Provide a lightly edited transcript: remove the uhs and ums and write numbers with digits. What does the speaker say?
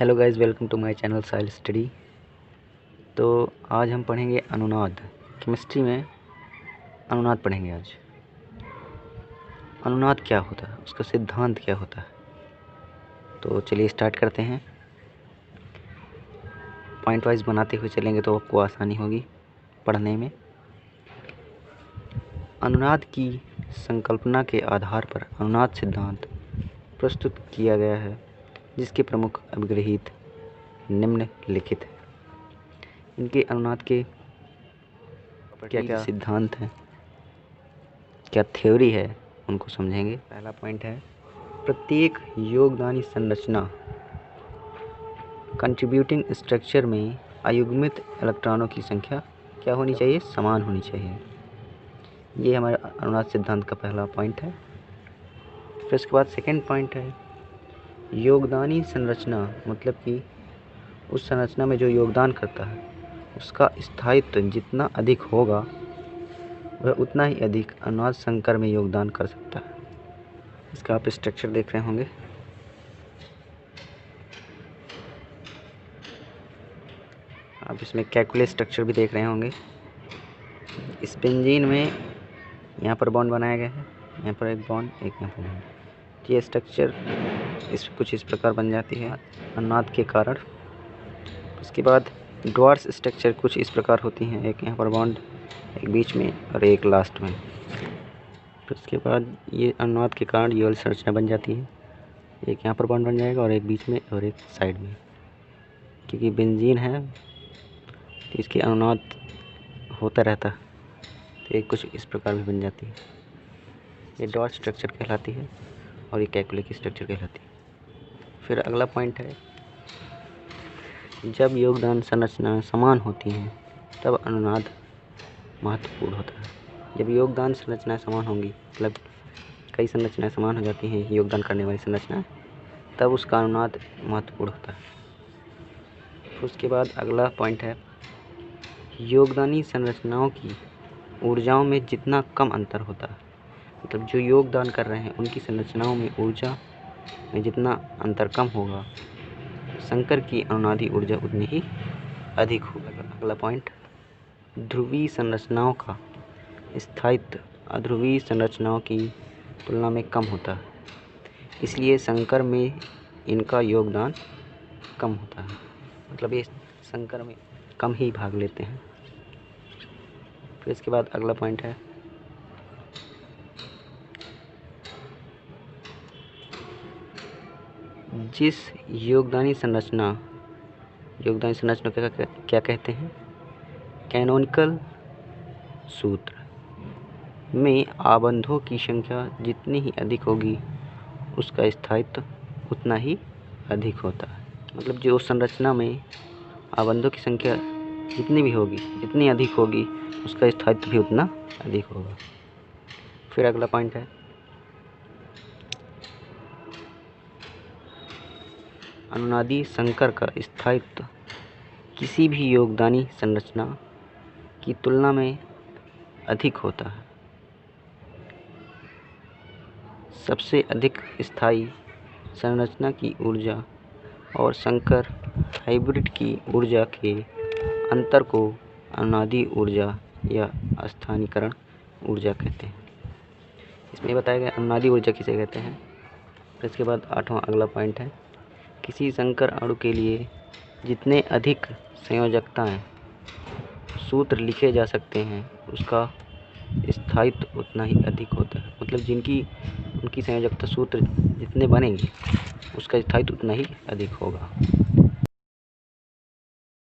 Hello guys, welcome to my channel sail study. तो आज हम पढ़ेंगे अनुनाद। केमिस्ट्री में अनुनाद पढ़ेंगे आज। अनुनाद क्या होता है, उसका सिद्धांत क्या होता है। तो चलिए स्टार्ट करते हैं। पॉइंट वाइज बनाते हुए चलेंगे तो आपको आसानी होगी पढ़ने में। अनुनाद की संकल्पना के आधार पर अनुनाद सिद्धांत प्रस्तुत किया गया है, जिसके प्रमुख अभिग्रहित निम्नलिखित है। इनके अनुनाद के क्या क्या सिद्धांत हैं, क्या थ्योरी है, उनको समझेंगे। पहला पॉइंट है, प्रत्येक योगदानी संरचना कंट्रीब्यूटिंग स्ट्रक्चर में अयुग्मित इलेक्ट्रॉनों की संख्या क्या होनी चाहिए, समान होनी चाहिए। ये हमारे अनुनाद सिद्धांत का पहला पॉइंट है। फिर उसके बाद सेकंड पॉइंट है, योगदानी संरचना मतलब कि उस संरचना में जो योगदान करता है उसका स्थायित्व जितना अधिक होगा वह उतना ही अधिक अनुनाद संकर में योगदान कर सकता है। इसका आप स्ट्रक्चर देख रहे होंगे। आप इसमें कैलकुलेट स्ट्रक्चर भी देख रहे होंगे। इस बेंजीन में यहाँ पर बॉन्ड बनाया गया है, यहाँ पर एक बॉन्ड, एक यहाँ पर बॉन्ड। ये स्ट्रक्चर कुछ इस प्रकार बन जाती है अनुनाद के कारण। उसके बाद ड्वार्स स्ट्रक्चर कुछ इस प्रकार होती हैं, एक यहाँ पर बॉन्ड, एक बीच में और एक लास्ट में। फिर उसके बाद ये अनुनाद के कारण युगल संरचना बन जाती है, एक यहाँ पर बॉन्ड बन जाएगा और एक बीच में और एक साइड में। क्योंकि बेंजीन है तो इसकी अनुनाद होता रहता है, तो ये कुछ इस प्रकार भी बन जाती है। ये डॉट स्ट्रक्चर कहलाती है और ये कैलकुलेट की स्ट्रक्चर कहलाती है। फिर अगला पॉइंट है, जब योगदान संरचना समान होती हैं तब अनुनाद महत्वपूर्ण होता है। जब योगदान संरचनाएं समान होंगी, मतलब कई संरचनाएं समान हो जाती हैं योगदान करने वाली संरचनाएं, तब उसका अनुनाद महत्वपूर्ण होता है। उसके बाद अगला पॉइंट है, योगदानी संरचनाओं की ऊर्जाओं में जितना कम अंतर होता है, मतलब जो योगदान कर रहे हैं उनकी संरचनाओं में ऊर्जा में जितना अंतर कम होगा, संकर की अनुनादी ऊर्जा उतनी ही अधिक होगी। अगला पॉइंट, ध्रुवीय संरचनाओं का स्थायित्व अध्रुवीय संरचनाओं की तुलना में कम होता है, इसलिए संकर में इनका योगदान कम होता है। मतलब ये संकर में कम ही भाग लेते हैं। फिर इसके बाद अगला पॉइंट है, जिस योगदानी संरचना को क्या कहते हैं, कैनोनिकल सूत्र में आबंधों की संख्या जितनी ही अधिक होगी उसका स्थायित्व उतना ही अधिक होता है। मतलब जो संरचना में आबंधों की संख्या जितनी अधिक होगी उसका स्थायित्व भी उतना अधिक होगा। फिर अगला पॉइंट है, अनुनादी संकर का स्थायित्व किसी भी योगदानी संरचना की तुलना में अधिक होता है। सबसे अधिक स्थायी संरचना की ऊर्जा और संकर हाइब्रिड की ऊर्जा के अंतर को अनुनादी ऊर्जा या स्थानीकरण ऊर्जा कहते हैं। इसमें बताया गया अनुनादी ऊर्जा किसे कहते हैं। फिर इसके बाद आठवां अगला पॉइंट है, किसी संकर अणु के लिए जितने अधिक संयोजकताएं सूत्र लिखे जा सकते हैं उसका स्थायित्व उतना ही अधिक होता है। मतलब उनकी संयोजकता सूत्र जितने बनेंगे उसका स्थायित्व उतना ही अधिक होगा।